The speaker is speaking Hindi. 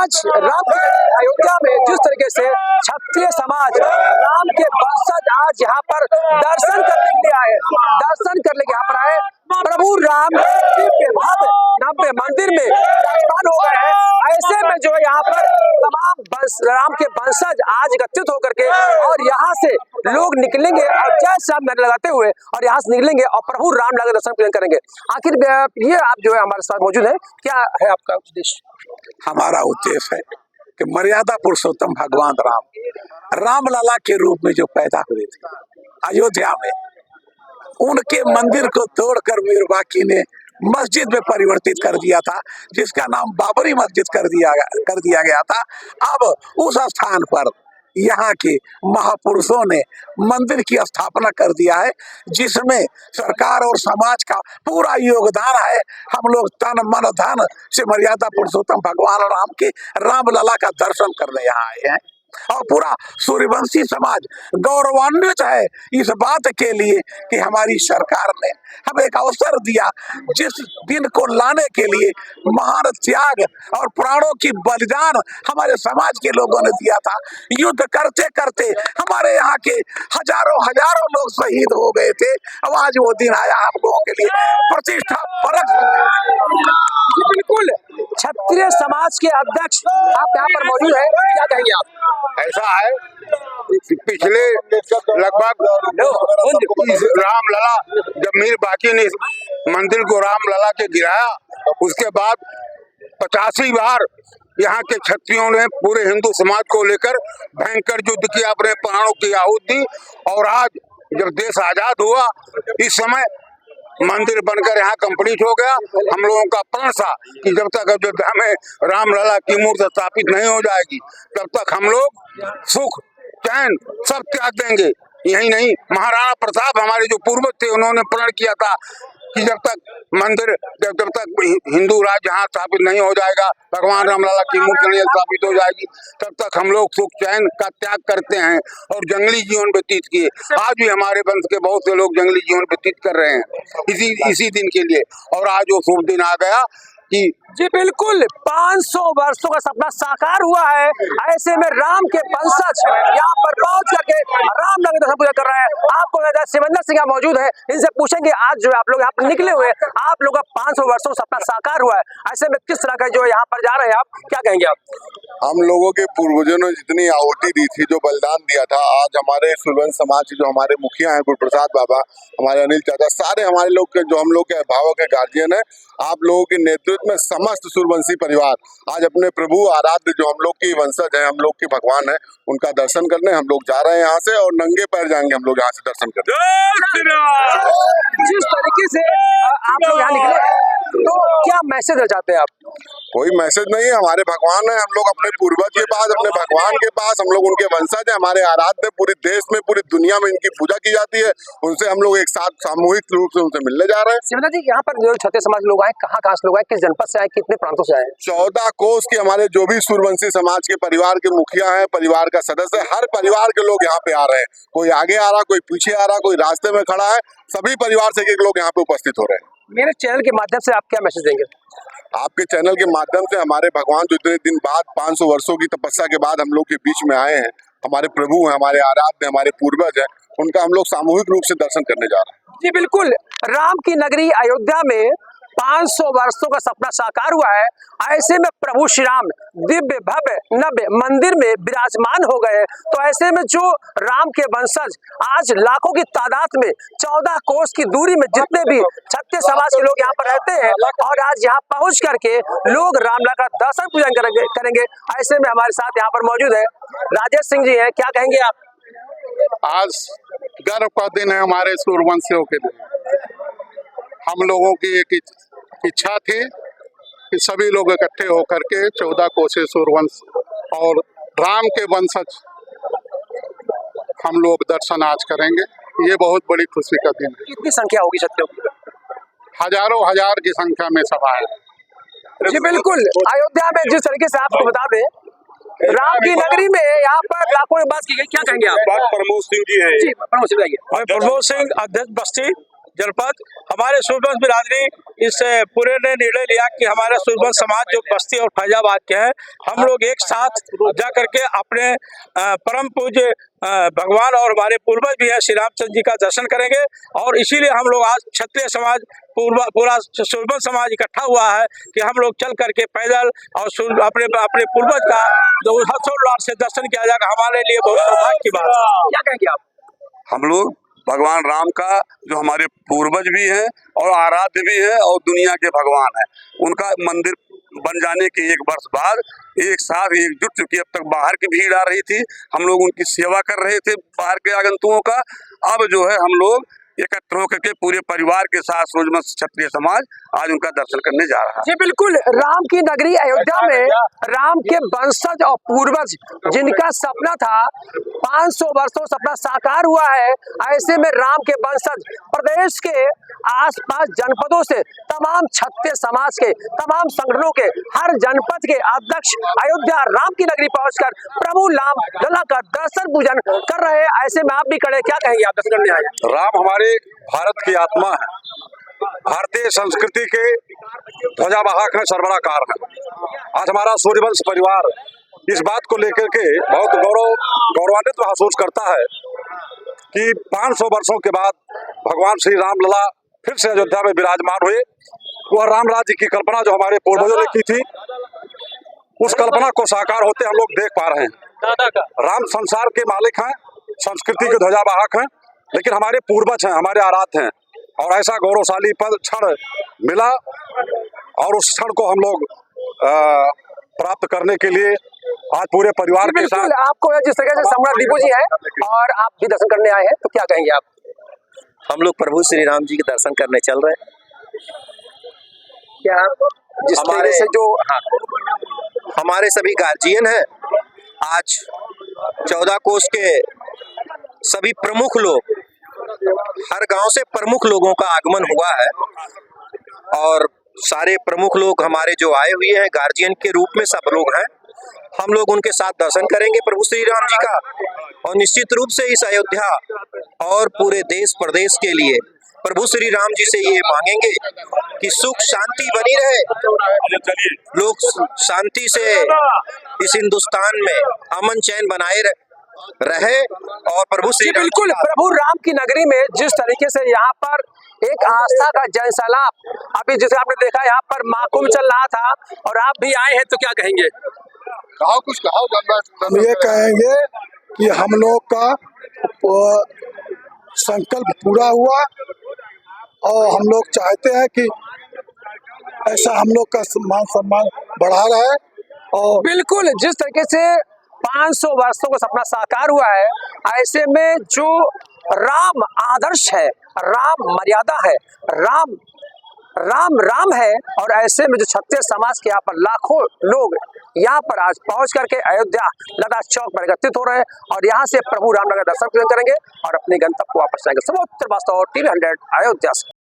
आज राम की अयोध्या में जिस तरीके से क्षत्रिय समाज राम के वंशज आज यहाँ पर दर्शन करने के लिए आए, प्रभु राम दिव्य भव्य नव्य मंदिर में स्थान हो गए हैं। ऐसे में जो है यहाँ पर तमाम राम के वंशज आज एकत्रित होकर के और यहाँ से लोग निकलेंगे और जय श्री राम लगाते हुए और यहाँ से निकलेंगे और प्रभु राम लगा दर्शन पूजन करेंगे। आखिर ये आप जो है हमारे साथ मौजूद है, क्या है आपका उद्देश्य? हमारा उद्देश्य है कि मर्यादा पुरुषोत्तम भगवान राम लला के रूप में जो पैदा हुए थे अयोध्या में, उनके मंदिर को तोड़कर मीरबाकी ने मस्जिद में परिवर्तित कर दिया था, जिसका नाम बाबरी मस्जिद कर दिया गया था। अब उस स्थान पर यहाँ के महापुरुषों ने मंदिर की स्थापना कर दिया है, जिसमें सरकार और समाज का पूरा योगदान है। हम लोग तन मन धन से मर्यादा पुरुषोत्तम भगवान राम के रामलला का दर्शन करने यहाँ आए हैं और पूरा सूर्यवंशी समाज गौरवान्वित है इस बात के लिए कि हमारी सरकार ने हमें एक अवसर दिया, जिस दिन को लाने के लिए महान त्याग और प्राणों की बलिदान हमारे समाज के लोगों ने दिया था। युद्ध करते करते हमारे यहाँ के हजारों लोग शहीद हो गए थे। अब आज वो दिन आया हम लोगों के लिए प्रतिष्ठा परक। बिल्कुल, क्षत्रिय समाज के अध्यक्ष आप यहाँ पर मौजूद है, क्या कहेंगे आप? ऐसा है, पिछले लगभग रामलला जब मीरबाकी ने मंदिर को रामलला के गिराया, उसके बाद 85 बार यहाँ के क्षत्रियों ने पूरे हिंदू समाज को लेकर भयंकर युद्ध किया, अपने प्राणों की आहुति दी। और आज जब देश आजाद हुआ, इस समय मंदिर बनकर यहाँ कंप्लीट हो गया। हम लोगों का प्रण था कि जब तक अयोध्या में रामलला की मूर्ति स्थापित नहीं हो जाएगी, तब तक हम लोग सुख चैन सब त्याग देंगे। यही नहीं, महाराणा प्रताप हमारे जो पूर्वज थे, उन्होंने प्रण किया था कि जब तक हिंदू राज यहाँ स्थापित नहीं हो जाएगा, भगवान रामलला की मूर्ति नहीं स्थापित हो जाएगी, तब तक हम लोग सुख चैन का त्याग करते हैं और जंगली जीवन व्यतीत किए। आज भी हमारे वंश के बहुत से लोग जंगली जीवन व्यतीत कर रहे हैं इसी दिन के लिए। और आज वो शुभ दिन आ गया कि जी बिल्कुल, 500 वर्षों का सपना साकार हुआ है। ऐसे में राम के वंशज यहाँ पर पहुंच करके राम लगे दर्शन पूजा कर रहे हैं। आपको शिवेंद्र सिंह यहाँ मौजूद है, इनसे पूछेंगे आज जो आप लोग यहाँ पर निकले हुए, आप लोग का 500 वर्षों का सपना साकार हुआ है, ऐसे में किस तरह का जो यहाँ पर जा रहे हैं, आप क्या कहेंगे? आप हम लोगों के पूर्वजों ने जितनी आहुति दी थी, जो बलिदान दिया था, आज हमारे सूर्यवंश समाज के जो हमारे मुखिया हैं, गुरुप्रसाद बाबा, हमारे अनिल चाचा, सारे हमारे लोग के जो हम लोग के अभिभावक है, गार्जियन है, आप लोगों के नेतृत्व में समस्त सूर्यवंशी परिवार आज अपने प्रभु आराध्य जो हम लोग की वंशज है, हम लोग के भगवान है, उनका दर्शन करने हम लोग जा रहे हैं यहाँ से, और नंगे पैर जाएंगे हम लोग यहाँ से दर्शन करने। जिस तरीके से आप लोग यहाँ निकले, तो क्या मैसेज देना चाहते हैं आप? कोई मैसेज नहीं है, हमारे भगवान है, हम लोग अपने पूर्वज के पास, अपने भगवान के पास, हम लोग उनके वंशज है, हमारे आराध्य पूरे देश में पूरी दुनिया में इनकी पूजा की जाती है, उनसे हम लोग एक साथ सामूहिक रूप से उनसे मिलने जा रहे हैं। शिवना जी, यहाँ पर जो क्षत्रिय समाज लोग आए, कहाँ से लोग आए, किस जनपद से आए, कितने प्रांतों से आए? 14 कोस के हमारे जो भी सूर्यवंशी समाज के परिवार के मुखिया है, परिवार का सदस्य, हर परिवार के लोग यहाँ पे आ रहे हैं। कोई आगे आ रहा, कोई पीछे आ रहा, कोई रास्ते में खड़ा है, सभी परिवार से एक लोग यहाँ पे उपस्थित हो रहे हैं। मेरे चैनल के माध्यम से आप क्या मैसेज देंगे? आपके चैनल के माध्यम से हमारे भगवान जो इतने दिन बाद 500 वर्षों की तपस्या के बाद हम लोग के बीच में आए हैं, हमारे प्रभु हैं, हमारे आराध्य, हमारे पूर्वज हैं, उनका हम लोग सामूहिक रूप से दर्शन करने जा रहे हैं। जी बिल्कुल, राम की नगरी अयोध्या में 500 वर्षों का सपना साकार हुआ है। ऐसे में प्रभु श्री राम दिव्य भव्य नव्य मंदिर में विराजमान हो गए। तो ऐसे में जो राम के वंशज आज लाखों की तादाद में 14 कोस की दूरी में जितने भी क्षत्रिय समाज के लोग यहाँ पर रहते हैं, और आज यहाँ पहुंच करके लोग रामलला का दर्शन पूजन करेंगे। ऐसे में हमारे साथ यहाँ पर मौजूद है राजेश सिंह जी हैं, क्या कहेंगे आप? आज गर्व का दिन है हमारे सूर्यवंशियों के लिए। हम लोगों की एक इच्छा थी कि सभी लोग इकट्ठे होकर के 14 कोसे सूर्यवंश और राम के वंशज हम लोग दर्शन आज करेंगे। ये बहुत बड़ी खुशी का दिन है। कितनी संख्या होगी क्षत्रियों की? हजारों हजार की संख्या में सभा है। जी बिल्कुल, अयोध्या में जिस तरीके से आपको बता दें, राम की नगरी में यहाँ पर लाखों में बात की गई, क्या कहेंगे आप? प्रमोद सिंह जी है। जी प्रमोद सिंह, प्रमोद सिंह, अध्यक्ष बस्ती जनपद हमारे सूरजवंश बिरादरी इस पूरे ने निर्णय लिया कि हमारा सूरजवंश समाज जो बस्ती और फैजाबाद के हैं, हम लोग एक साथ जा करके अपने परम पूज्य भगवान और हमारे पूर्वज भी है श्री रामचंद्र जी का दर्शन करेंगे। और इसीलिए हम लोग आज क्षत्रिय समाज पूरा सूरजवंश समाज इकट्ठा हुआ है कि हम लोग चल करके पैदल और अपने पूर्वज का जो हर्षोल्लास से दर्शन किया जाएगा, हमारे लिए बहुत सौभाग्य की बात है। क्या कहेंगे आप? हम लोग भगवान राम का जो हमारे पूर्वज भी हैं और आराध्य भी है और दुनिया के भगवान है, उनका मंदिर बन जाने के 1 वर्ष बाद एक साथ एकजुट, चूंकि अब तक बाहर की भीड़ आ रही थी, हम लोग उनकी सेवा कर रहे थे बाहर के आगंतुकों का। अब जो है हम लोग एकत्र होकर के पूरे परिवार के साथ सूरजवंश क्षत्रिय समाज आज उनका दर्शन करने जा रहा है। जी बिल्कुल, राम की नगरी अयोध्या में राम के वंशज और पूर्वज जिनका सपना था 500 वर्षों सपना साकार हुआ है, ऐसे में राम के वंशज प्रदेश के आसपास जनपदों से तमाम क्षत्रिय समाज के तमाम संगठनों के हर जनपद के अध्यक्ष अयोध्या राम की नगरी पहुंचकर प्रभु राम लला का दर्शन पूजन कर रहे हैं। ऐसे में आप भी खड़े, क्या कहेंगे आप दर्शन करने आए? राम हमारे भारत की आत्मा है, भारतीय संस्कृति के ध्वजावाहक है, सरबराकार है। आज हमारा सूर्यवंश परिवार इस बात को लेकर के बहुत गौरवान्वित महसूस करता है कि 500 वर्षों के बाद भगवान श्री राम लला फिर से अयोध्या में विराजमान हुए। वह राम राज्य की कल्पना जो हमारे पूर्वजों ने की थी, उस कल्पना को साकार होते हम लोग देख पा रहे हैं। राम संसार के मालिक हैं, संस्कृति के ध्वजावाहक हैं, लेकिन हमारे पूर्वज हैं, हमारे आराध्य हैं। और ऐसा गौरवशाली क्षण मिला और उस क्षण को हम लोग प्राप्त करने के लिए आज पूरे परिवार के साथ आपको जिस तरह से सम्राट दीपू जी हैं और आप भी दर्शन करने आए हैं, तो क्या कहेंगे आप? हम लोग प्रभु श्री राम जी के दर्शन करने चल रहे हैं। क्या जिस तरह से जो हमारे सभी गार्जियन हैं, आज 14 कोस के सभी प्रमुख लोग, हर गांव से प्रमुख लोगों का आगमन हुआ है और सारे प्रमुख लोग हमारे जो आए हुए हैं गार्जियन के रूप में सब लोग हैं। हम लोग उनके साथ दर्शन करेंगे प्रभु श्री राम जी का और निश्चित रूप से इस अयोध्या और पूरे देश प्रदेश के लिए प्रभु श्री राम जी से ये मांगेंगे कि सुख शांति बनी रहे, लोग शांति से इस हिंदुस्तान में अमन चैन बनाए रहे और प्रभु श्री बिल्कुल प्रभु राम की नगरी में जिस तरीके से यहाँ पर एक आस्था का जनसैलाब, अभी जैसे आपने देखा यहाँ पर महाकुंभ चल रहा था और आप भी आए हैं, तो क्या कहेंगे? हम ये कहेंगे कि हम लोग का संकल्प पूरा हुआ और हम लोग चाहते हैं कि ऐसा हम लोग का सम्मान बढ़ा रहे। और बिल्कुल जिस तरीके से 500 वर्षों का सपना साकार हुआ है, ऐसे में जो राम आदर्श है, राम मर्यादा है, राम है, और ऐसे में जो क्षत्रिय समाज के यहाँ पर लाखों लोग यहाँ पर आज पहुंच करके अयोध्या लला चौक पर एकत्रित हो रहे हैं और यहाँ से प्रभु राम का दर्शन करेंगे और अपने गंतव्य को वापस जाएंगे। सुबोध श्रीवास्तव, TV 100 अयोध्या से।